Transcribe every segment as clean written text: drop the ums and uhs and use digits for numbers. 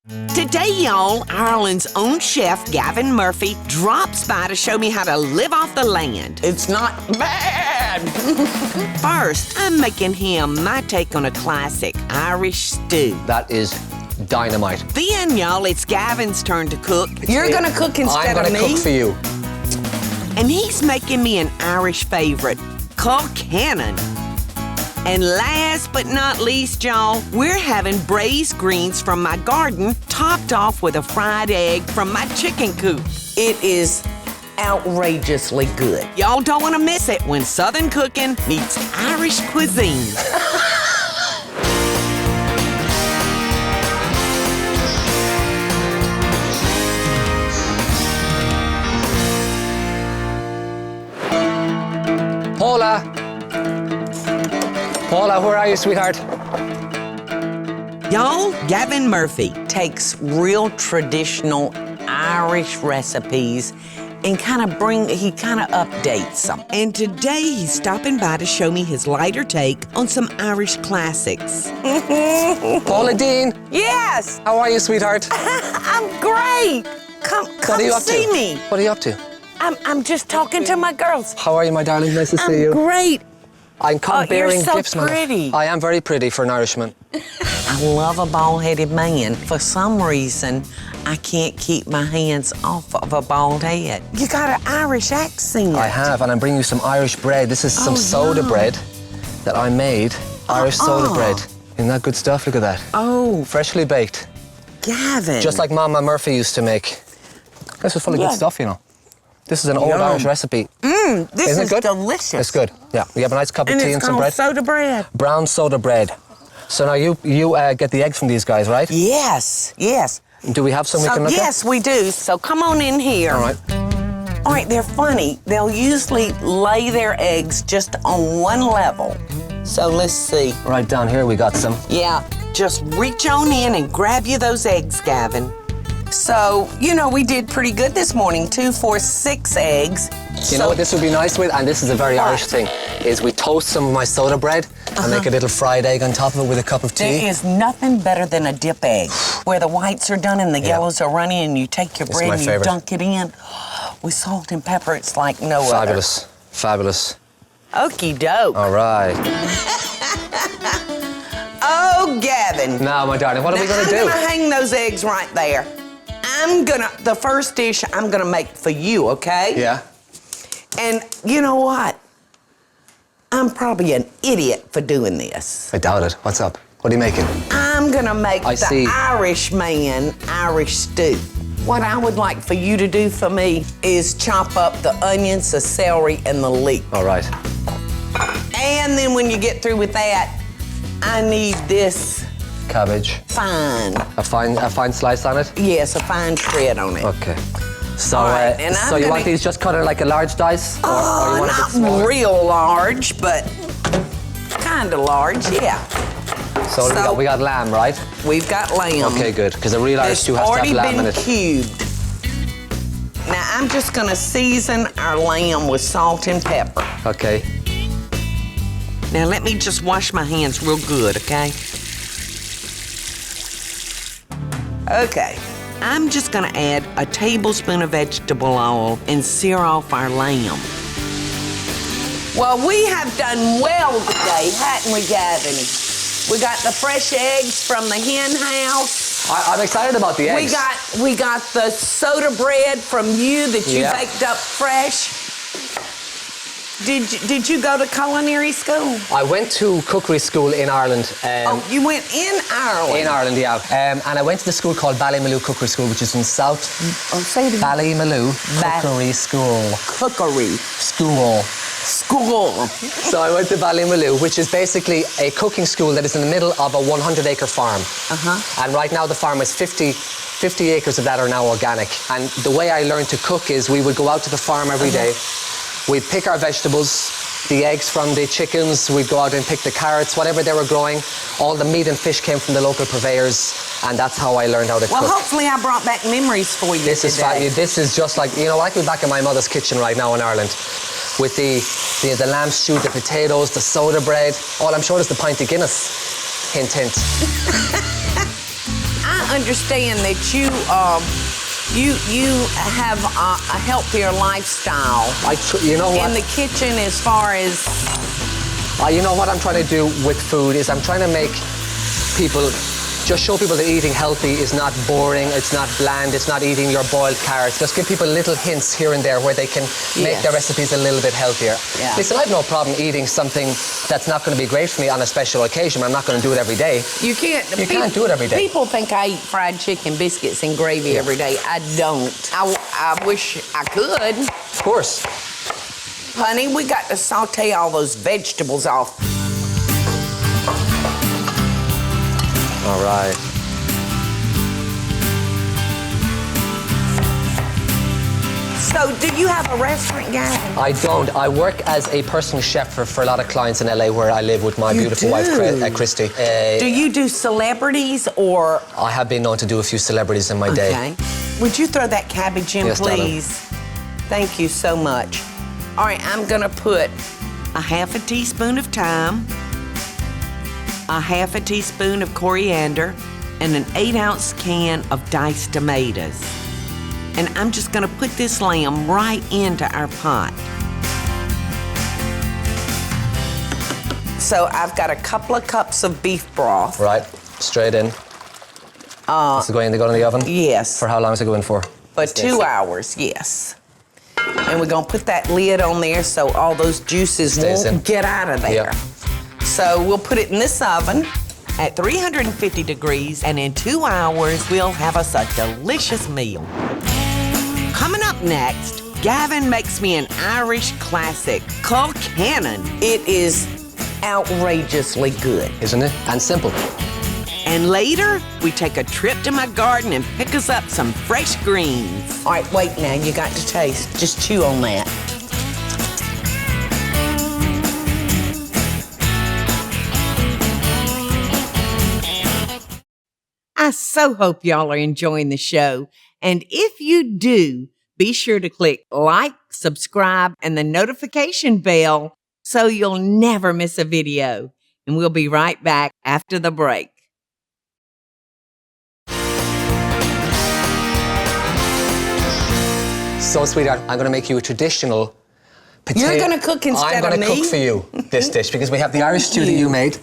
Today, y'all, Ireland's own chef, Gavin Murphy, drops by to show me how to live off the land. It's not bad. First, I'm making him my take on a classic Irish stew. That is dynamite. Then, y'all, it's Gavin's turn to cook. You're gonna cook instead of me? I'm gonna cook for you. And he's making me an Irish favorite, Colcannon. And last but not least, y'all, we're having braised greens from my garden, topped off with a fried egg from my chicken coop. It is outrageously good. Y'all don't want to miss it when Southern cooking meets Irish cuisine. Paula, where are you, sweetheart? Y'all, Gavin Murphy Takes real traditional Irish recipes and he kind of updates them. And today he's stopping by to show me his lighter take on some Irish classics. Paula, Deen. Yes! How are you, sweetheart? I'm great! Come What are you up see to? me. What are you up to? I'm just talking to my girls. How are you, my darling? Nice to see you. Great. I'm bearing you're so gifts, man. pretty. I am very pretty for an Irishman. I love a bald-headed man. For some reason, I can't keep my hands off of a bald head. You got an Irish accent. I have, and I'm bringing you some Irish bread. This is some soda bread that I made. Irish soda bread. Isn't that good stuff? Look at that. Oh. Freshly baked. Gavin. Just like Mama Murphy used to make. This is full of good stuff, you know. This is an old Irish recipe. This Isn't is it good? delicious. It's good. Yeah, we have a nice cup of tea and some bread. It's called soda bread. Brown soda bread. So now you get the eggs from these guys, right? Yes, yes. Do we have some we can look at? Yes, we do. So come on in here. All right. All right, they're funny. They'll usually lay their eggs just on one level. So let's see. Right down here we got some. Yeah. Just reach on in and grab you those eggs, Gavin. So, you know, we did pretty good this morning. 2, 4, 6 eggs. You know what this would be nice with, and this is a very Irish thing, is we toast some of my soda bread and make a little fried egg on top of it with a cup of tea. There is nothing better than a dip egg, where the whites are done and the yellows are runny, and you take your bread and you dunk it in with salt and pepper. It's like no other. Fabulous, fabulous. Okie doke. All right. Oh, Gavin. Now, my darling, what are we going to do? I'm gonna hang those eggs right there. The first dish I'm gonna make for you, okay? Yeah. And you know what? I'm probably an idiot for doing this. I doubt it. What's up? What are you making? I'm gonna make Irish man Irish stew. What I would like for you to do for me is chop up the onions, the celery, and the leek. All right. And then when you get through with that, I need this Cabbage. fine. A fine slice on it? Yes, a fine shred on it. Okay. So, right, and so you want these just cut in like a large dice? Or you want a bit not smaller? real large, but kind of large, yeah. So we got lamb, right? We've got lamb. Okay, good, because a real Irish stew has to have lamb in it. It's already been cubed. Now, I'm just gonna season our lamb with salt and pepper. Okay. Now let me just wash my hands real good, okay? Okay. I'm just gonna add a tablespoon of vegetable oil and sear off our lamb. Well, we have done well today, hadn't we, Gavin? We got the fresh eggs from the hen house. I'm excited about the eggs. We got the soda bread from you that you baked up fresh. Did you go to culinary school? I went to cookery school in Ireland. You went in Ireland? In Ireland, yeah. And I went to the school called Ballymaloo Cookery School, which is in South. Say it again. Ballymaloo Cookery School. Cookery. School. So I went to Ballymaloo, which is basically a cooking school that is in the middle of a 100-acre farm. And right now the farm is 50 acres of that are now organic. And the way I learned to cook is we would go out to the farm every day. We'd pick our vegetables, the eggs from the chickens, we'd go out and pick the carrots, whatever they were growing. All the meat and fish came from the local purveyors, and that's how I learned how to cook. Well, hopefully I brought back memories for you This is just like, you know, I could be back in my mother's kitchen right now in Ireland with the lamb stew, the potatoes, the soda bread. All I'm sure is the pint of Guinness. Hint, hint. I understand that you have a healthier lifestyle. You know what? In the kitchen, as far as. You know what I'm trying to do with food is I'm trying to make people. Just show people that eating healthy is not boring, it's not bland, it's not eating your boiled carrots. Just give people little hints here and there where they can make their recipes a little bit healthier. Yeah. Listen, I have no problem eating something that's not going to be great for me on a special occasion. I'm not going to do it every day. You can't. You can't do it every day. People think I eat fried chicken, biscuits, and gravy every day. I don't. I wish I could. Of course. Honey, we got to saute all those vegetables off. All right. So, do you have a restaurant, Gavin? I don't. I work as a personal chef for a lot of clients in LA where I live with my beautiful wife, Christy. Do you do celebrities or? I have been known to do a few celebrities in my day. Okay. Would you throw that cabbage in, yes, please? Darling. Thank you so much. All right, I'm gonna put a half a teaspoon of thyme, a half a teaspoon of coriander, and an 8-ounce can of diced tomatoes. And I'm just gonna put this lamb right into our pot. So I've got a couple of cups of beef broth. Right, straight in. Is it going to go in the oven? Yes. For how long is it going for? For 2 hours, yes. And we're gonna put that lid on there so all those juices won't get out of there. Yep. So we'll put it in this oven at 350 degrees, and in 2 hours, we'll have us a delicious meal. Coming up next, Gavin makes me an Irish classic, Colcannon. It is outrageously good. Isn't it? And simple. And later, we take a trip to my garden and pick us up some fresh greens. All right, wait now, you got to taste. Just chew on that. I so hope y'all are enjoying the show. And if you do, be sure to click like, subscribe, and the notification bell so you'll never miss a video. And we'll be right back after the break. So, sweetheart, I'm going to make you a traditional potato. You're going to cook instead of me? I'm going to cook for you this dish because we have the Irish stew that you made.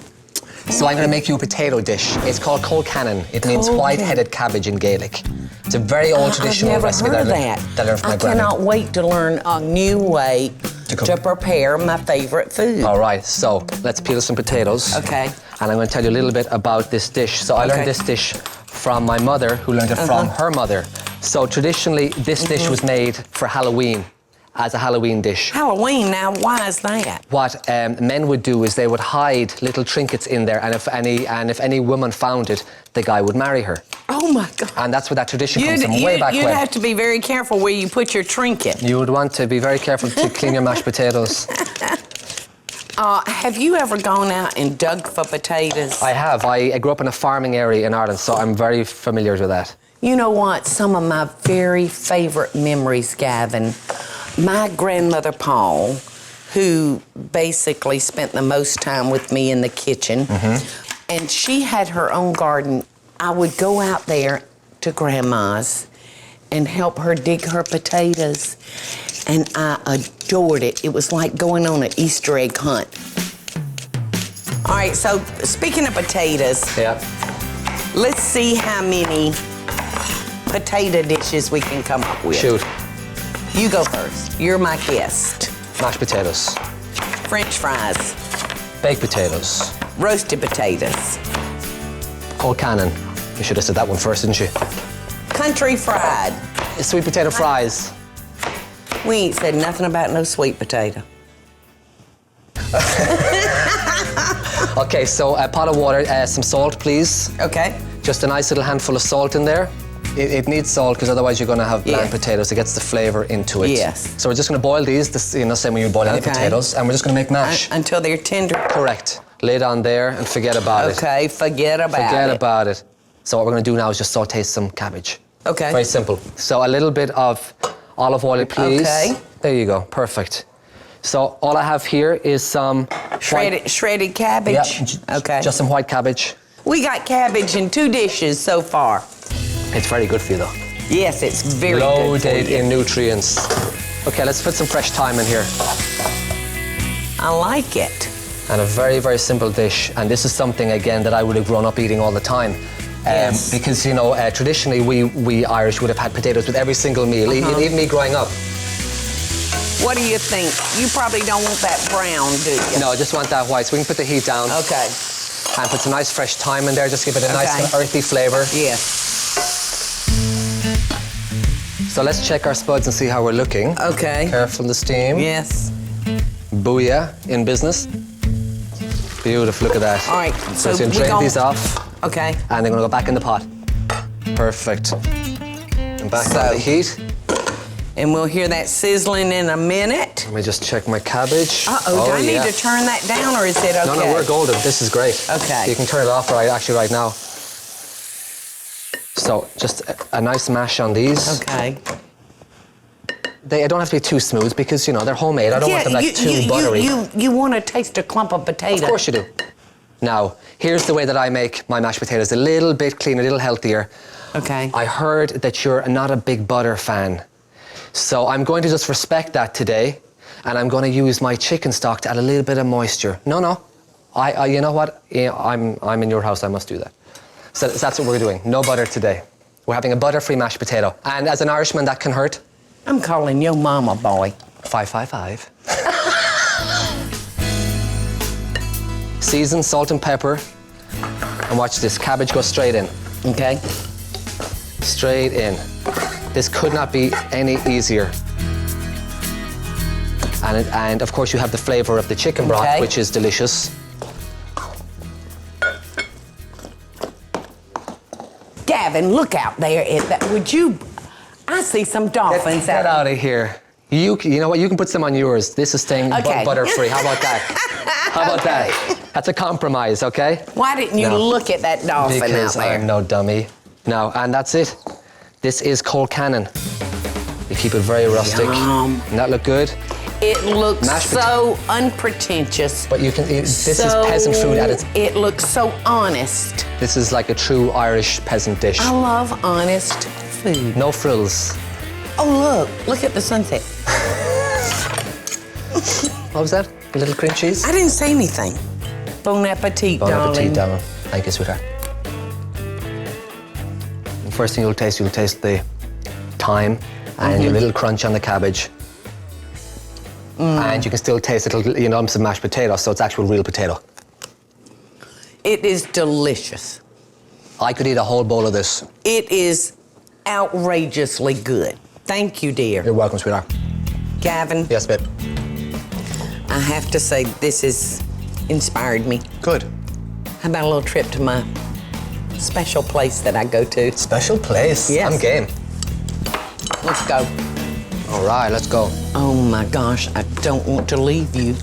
So I'm going to make you a potato dish. It's called Colcannon. It means white-headed cabbage in Gaelic. It's a very old traditional recipe that I learned from my granny. I cannot wait to learn a new way to prepare my favorite food. All right, so let's peel some potatoes. Okay. And I'm going to tell you a little bit about this dish. So I learned this dish from my mother, who learned it from her mother. So traditionally, this dish was made for Halloween, as a Halloween dish. Halloween, now why is that? What men would do is they would hide little trinkets in there, and if any woman found it, the guy would marry her. Oh my God. And that's where that tradition comes from, way back when. You'd have to be very careful where you put your trinket. You would want to be very careful to clean your mashed potatoes. Have you ever gone out and dug for potatoes? I have. I grew up in a farming area in Ireland, so I'm very familiar with that. You know what? Some of my very favorite memories, Gavin, my grandmother Paula, who basically spent the most time with me in the kitchen, and she had her own garden. I would go out there to Grandma's and help her dig her potatoes, and I adored it. It was like going on an Easter egg hunt. All right, so speaking of potatoes, let's see how many potato dishes we can come up with. Shoot. You go first. You're my guest. Mashed potatoes. French fries. Baked potatoes. Roasted potatoes. Colcannon. You should have said that one first, didn't you? Country fried. Sweet potato fries. We ain't said nothing about no sweet potato. Okay, so a pot of water, some salt, please. Okay. Just a nice little handful of salt in there. It needs salt because otherwise you're going to have bland potatoes. It gets the flavour into it. Yes. So we're just going to boil these, same way you boil any potatoes, and we're just going to make mash. Until they're tender. Correct. Lay it on there and forget about it. Okay, forget about it. Forget about it. So what we're going to do now is just saute some cabbage. Okay. Very simple. So a little bit of olive oil, please. Okay. There you go. Perfect. So all I have here is some shredded cabbage. Yeah. Okay. Just some white cabbage. We got cabbage in 2 dishes so far. It's very good for you, though. Yes, it's very Loaded good for you. in nutrients. Okay, let's put some fresh thyme in here. I like it. And a very, very simple dish. And this is something, again, that I would have grown up eating all the time. Yes. Because, you know, traditionally, we Irish would have had potatoes with every single meal, even me growing up. What do you think? You probably don't want that brown, do you? No, I just want that white. So we can put the heat down. Okay. And put some nice fresh thyme in there, just give it a nice kind of earthy flavour. Yes. So let's check our spuds and see how we're looking. Okay. Careful the steam. Yes. Booyah, in business. Beautiful, look at that. All right, So so we're we drain gon- these off. Okay. And they're gonna go back in the pot. Perfect. And back on the heat. And we'll hear that sizzling in a minute. Let me just check my cabbage. Uh-oh, do I need to turn that down or is it okay? No, we're golden. This is great. Okay. You can turn it off right now. So just a nice mash on these. Okay. They don't have to be too smooth because, you know, they're homemade. I don't want them like too buttery. You want to taste a clump of potato. Of course you do. Now, here's the way that I make my mashed potatoes. A little bit cleaner, a little healthier. Okay. I heard that you're not a big butter fan. So I'm going to just respect that today, and I'm going to use my chicken stock to add a little bit of moisture. No. I you know what? I'm in your house, I must do that. So that's what we're doing. No butter today. We're having a butter-free mashed potato. And as an Irishman, that can hurt. I'm calling your mama, boy. 555. Season, salt and pepper. And watch this, cabbage goes straight in. Okay. Straight in. This could not be any easier. And of course you have the flavor of the chicken broth, which is delicious. Gavin, look out there. Would you... I see some dolphins Get out of here. You know what? You can put some on yours. This is staying butter-free. How about that? How about that? That's a compromise, okay? Why didn't you look at that dolphin Because out there? I'm no dummy. No, and that's it. This is Colcannon. You keep it very rustic. Yum. Doesn't that look good? It looks so unpretentious. But you can eat, this is peasant food at its... It looks so honest. This is like a true Irish peasant dish. I love honest food. No frills. Oh, look at the sunset. What was that? A little cream cheese? I didn't say anything. Bon appetit, Bon darling. appetit, darling. Thank you, sweetheart. The first thing you'll taste the thyme and your little crunch on the cabbage. And you can still taste a little, lumps of mashed potato, so it's actual real potato. It is delicious. I could eat a whole bowl of this. It is outrageously good. Thank you, dear. You're welcome, sweetheart. Gavin, Yes, babe. I have to say this has inspired me. Good. How about a little trip to my special place that I go to? Special place. Yes. I'm game. Let's go. All right, let's go. Oh my gosh, I don't want to leave you.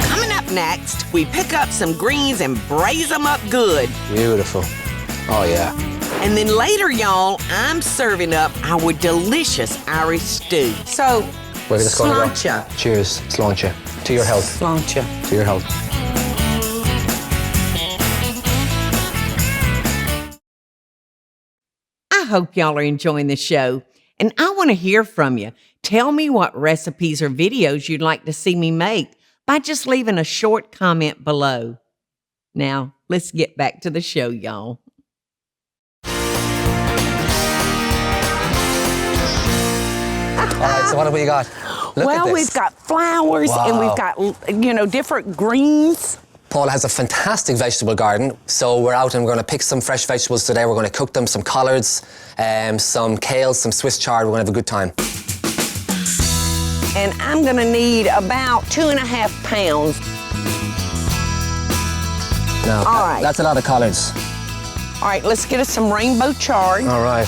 Coming up next, we pick up some greens and braise them up good. Beautiful. Oh, yeah. And then later, y'all, I'm serving up our delicious Irish stew. So, We're just going to go. sláinte. Cheers. Sláinte. To your health. Sláinte. To your health. I hope y'all are enjoying the show, and I want to hear from you. Tell me what recipes or videos you'd like to see me make by just leaving a short comment below. Now, let's get back to the show, y'all. All right, so what have we got? Look at this. We've got flowers and we've got, different greens. Paula has a fantastic vegetable garden, so we're out and we're going to pick some fresh vegetables today. We're going to cook them, some collards, some kale, some Swiss chard. We're going to have a good time. And I'm gonna need about 2.5 pounds. Now, All right. that's a lot of collards. All right, let's get us some rainbow chard. All right.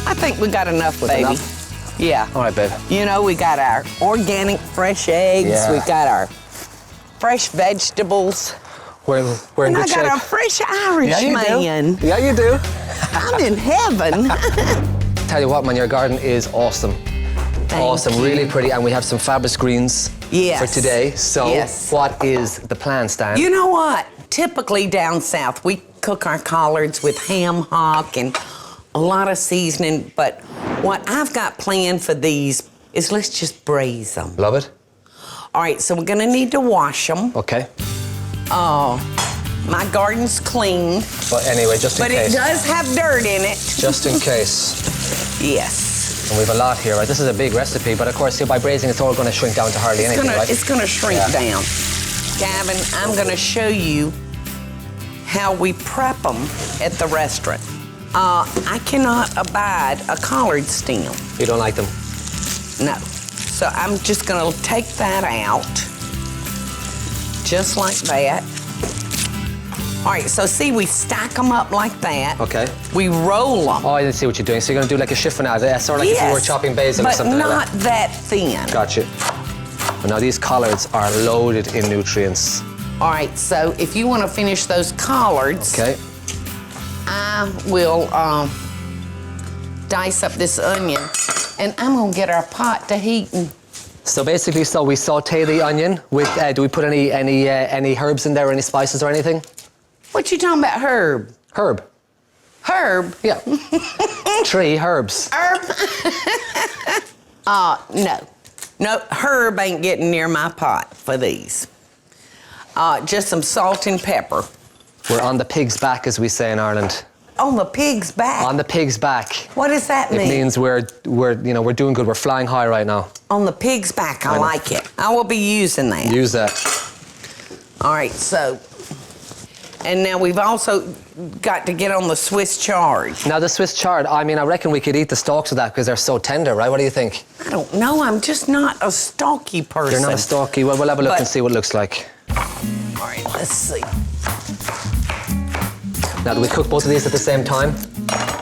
I think we got enough, baby. Enough? Yeah. All right, babe. We got our organic fresh eggs. Yeah. We've got our fresh vegetables. We're in And I good got shape. a fresh Irish you man. do. Yeah, you do. I'm in heaven. Tell you what, man, your garden is awesome. Awesome, you. really pretty. And we have some fabulous greens Yes. for today. So Yes. what is the plan, Stan? You know what? Typically down south, we cook our collards with ham hock and a lot of seasoning, but what I've got planned for these is let's just braise them. Love it. All right, so we're gonna need to wash them. Okay. My garden's clean, But anyway, just in but case. it does have dirt in it. Just in case. Yes. And we have a lot here, right? This is a big recipe, but of course, by braising, it's all going to shrink down to hardly anything, right? It's gonna shrink down. Gavin, I'm gonna show you how we prep them at the restaurant. I cannot abide a collard stem. You don't like them? No. So I'm just gonna take that out, just like that. All right, so see, we stack them up like that. Okay. We roll them. Oh, I didn't see what you're doing. So you're going to do like a chiffonade, sort of like if you were chopping basil or something but like not that. that thin. Gotcha. But now these collards are loaded in nutrients. All right, so if you want to finish those collards, Okay. I will dice up this onion, and I'm gonna get our pot to heating. So basically, we saute the onion with. Do we put any herbs in there, or any spices or anything? What you talking about, herb? Herb. Herb? Yeah. 3 herbs. Herb? No. No, herb ain't getting near my pot for these. Just some salt and pepper. We're on the pig's back, as we say in Ireland. On the pig's back? On the pig's back. What does that mean? It means we're doing good. We're flying high right now. On the pig's back, I like it. I will be using that. Use that. All right, so, and now we've also got to get on the Swiss chard. Now the Swiss chard, I reckon we could eat the stalks of that because they're so tender, right? What do you think? I don't know, I'm just not a stalky person. You're not a stalky. Well, we'll have a look But- and see what it looks like. All right, let's see. Now, do we cook both of these at the same time?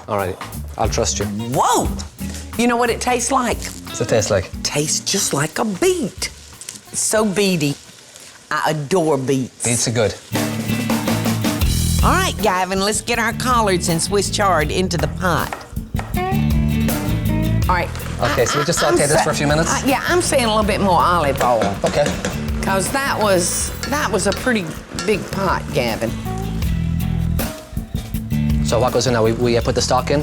All right, I'll trust you. Whoa! You know what it tastes like? What's it taste like? Tastes just like a beet. It's so beety. I adore beets. Beets are good. All right, Gavin, let's get our collards and Swiss chard into the pot. All right. Okay, so we just saute this for a few minutes? Yeah, I'm saying a little bit more olive oil. Okay. Because that was a pretty big pot, Gavin. So what goes in now? We put the stock in?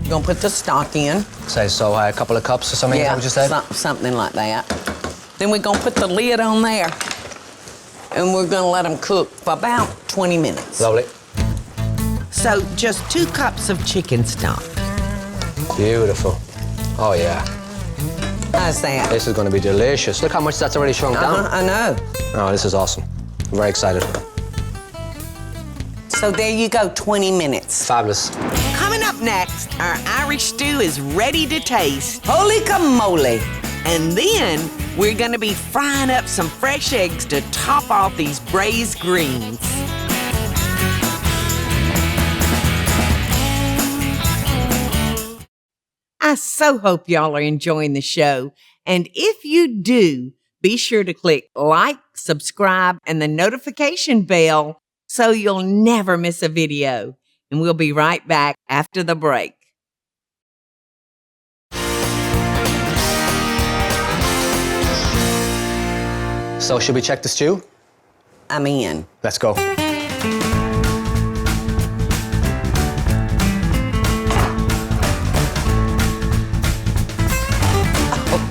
You're gonna put the stock in. Say so a couple of cups or something, is that what you said? Something like that. Then we're gonna put the lid on there, and we're gonna let them cook for about 20 minutes. Lovely. So just 2 cups of chicken stock. Beautiful. Oh, yeah. How's that? This is going to be delicious. Look how much that's already shrunk down. I know. Oh, this is awesome. I'm very excited. So there you go, 20 minutes. Fabulous. Coming up next, our Irish stew is ready to taste. Holy camole. And then we're gonna be frying up some fresh eggs to top off these braised greens. I so hope y'all are enjoying the show. And if you do, be sure to click like, subscribe, and the notification bell so you'll never miss a video. And we'll be right back after the break. So should we check the stew? I'm in. Let's go.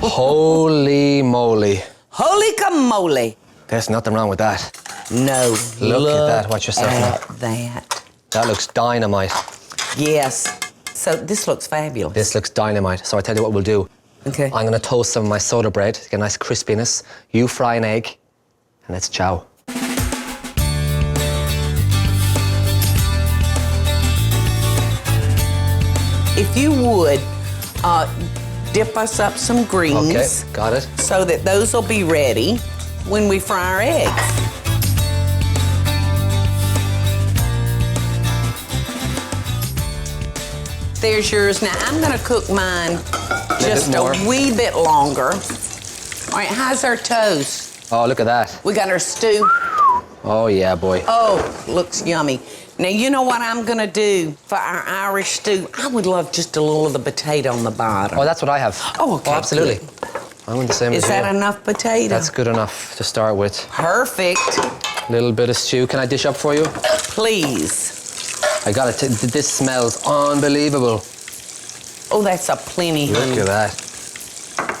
Holy moly. Holy camole. There's nothing wrong with that. No. Look at that. Watch yourself now. at that. That looks dynamite. Yes. So this looks fabulous. This looks dynamite. So I tell you what we'll do. Okay. I'm going to toast some of my soda bread to get a nice crispiness. You fry an egg, and let's chow. If you would, dip us up some greens. Okay, got it. So that those will be ready when we fry our eggs. There's yours. Now, I'm gonna cook mine just a wee bit longer. All right, how's our toast? Oh, look at that. We got our stew. Oh, yeah, boy. Oh, looks yummy. Now, you know what I'm going to do for our Irish stew? I would love just a little of the potato on the bottom. Oh, that's what I have. Oh, okay. Oh, absolutely. Good. I'm in the same Is as you. that enough potato? That's good enough to start with. Perfect. Little bit of stew. Can I dish up for you? Please. I got it. This smells unbelievable. Oh, that's a plenty, honey. Look at that.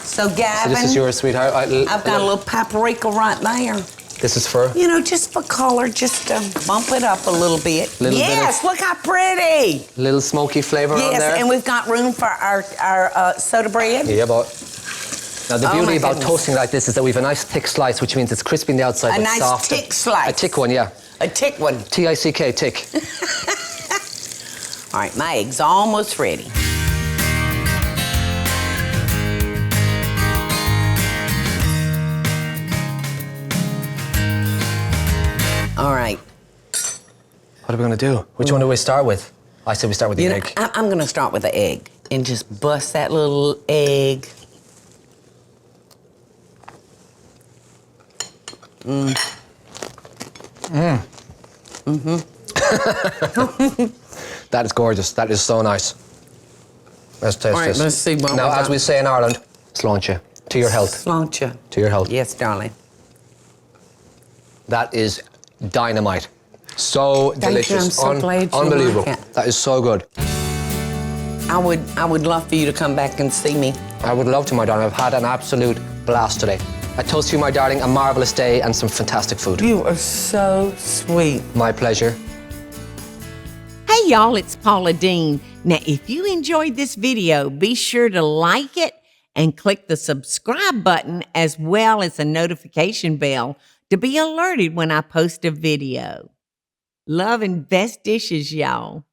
So, Gavin, So this is yours, sweetheart. I've got a little paprika right there. This is for? You know, just for color, just to bump it up a little bit. Yes, look how pretty. Little smoky flavor on there. Yes, and we've got room for our soda bread. Yeah, but now the Oh, beauty my about goodness. toasting like this is that we have a nice thick slice, which means it's crispy on the outside A but nice soft. thick slice. A thick one, yeah. A tick one. T-I-C-K, tick. All right, my egg's almost ready. All right. What are we going to do? Which one do we start with? I said we start with the You know, egg. I'm going to start with the egg and just bust that little egg. That is gorgeous. That is so nice. Let's taste All right, this. let's see what Now, we as got. we say in Ireland, sláinte. To your health. Sláinte. To your health. Yes, darling. That is dynamite. So Thank you, delicious. I'm so glad you Unbelievable. like it. That is so good. I would love for you to come back and see me. I would love to, my darling. I've had an absolute blast today. I toast you, my darling, a marvelous day and some fantastic food. You are so sweet. My pleasure. Hey y'all, it's Paula Deen. Now, if you enjoyed this video, be sure to like it and click the subscribe button as well as the notification bell to be alerted when I post a video. Love and best dishes, y'all.